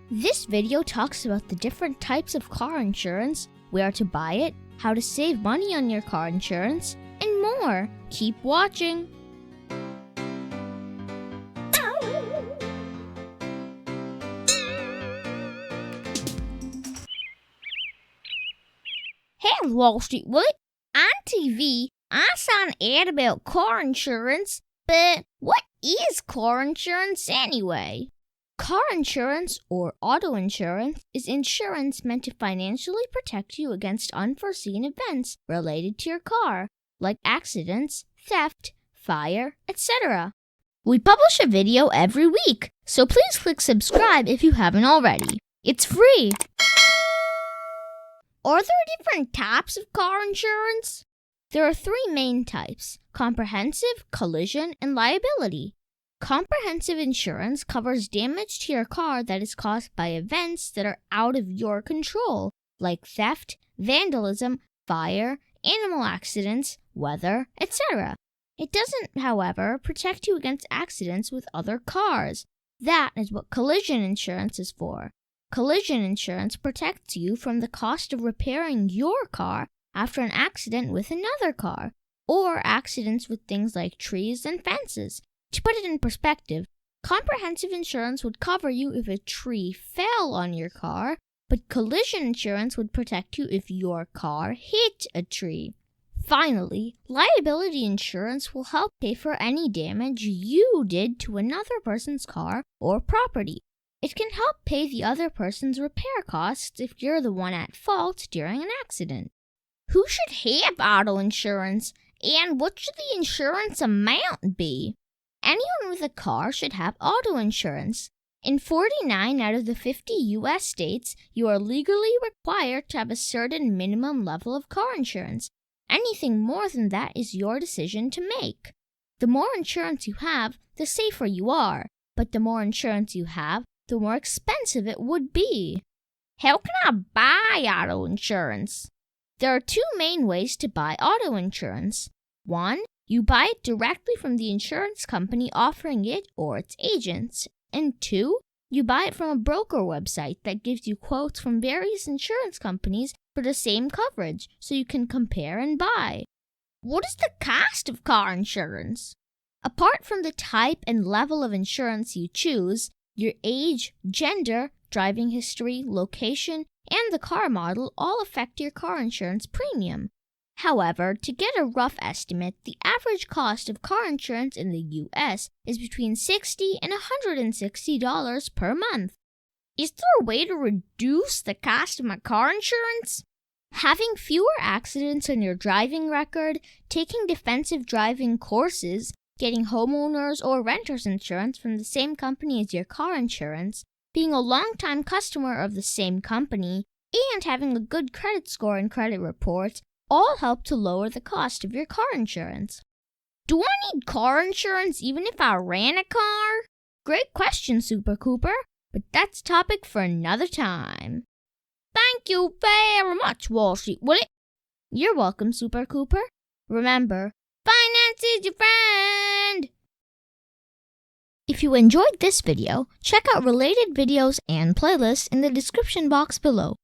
This video talks about the different types of car insurance, where to buy it, how to save money on your car insurance, and more. Keep watching! Hey, Wall Street Willie! On TV, I saw an ad about car insurance, but what is car insurance anyway? Car insurance, or auto insurance, is insurance meant to financially protect you against unforeseen events related to your car, like accidents, theft, fire, etc. We publish a video every week, so please click subscribe if you haven't already. It's free! Are there different types of car insurance? There are three main types: comprehensive, collision, and liability. Comprehensive insurance covers damage to your car that is caused by events that are out of your control, like theft, vandalism, fire, animal accidents, weather, etc. It doesn't, however, protect you against accidents with other cars. That is what collision insurance is for. Collision insurance protects you from the cost of repairing your car after an accident with another car, or accidents with things like trees and fences. To put it in perspective, comprehensive insurance would cover you if a tree fell on your car, but collision insurance would protect you if your car hit a tree. Finally, liability insurance will help pay for any damage you did to another person's car or property. It can help pay the other person's repair costs if you're the one at fault during an accident. Who should have auto insurance, and what should the insurance amount be? Anyone with a car should have auto insurance. In 49 out of the 50 U.S. states, you are legally required to have a certain minimum level of car insurance. Anything more than that is your decision to make. The more insurance you have, the safer you are. But the more insurance you have, the more expensive it would be. How can I buy auto insurance? There are two main ways to buy auto insurance. One, you buy it directly from the insurance company offering it or its agents. And two, you buy it from a broker website that gives you quotes from various insurance companies for the same coverage, so you can compare and buy. What is the cost of car insurance? Apart from the type and level of insurance you choose, your age, gender, driving history, location, and the car model all affect your car insurance premium. However, to get a rough estimate, the average cost of car insurance in the U.S. is between $60 and $160 per month. Is there a way to reduce the cost of my car insurance? Having fewer accidents on your driving record, taking defensive driving courses, getting homeowners or renters insurance from the same company as your car insurance, being a long-time customer of the same company, and having a good credit score and credit reports all help to lower the cost of your car insurance. Do I need car insurance even if I ran a car? Great question, Super Cooper, but that's a topic for another time. Thank you very much, Wall Street Willie. You're welcome, Super Cooper. Remember, finance is your friend! If you enjoyed this video, check out related videos and playlists in the description box below.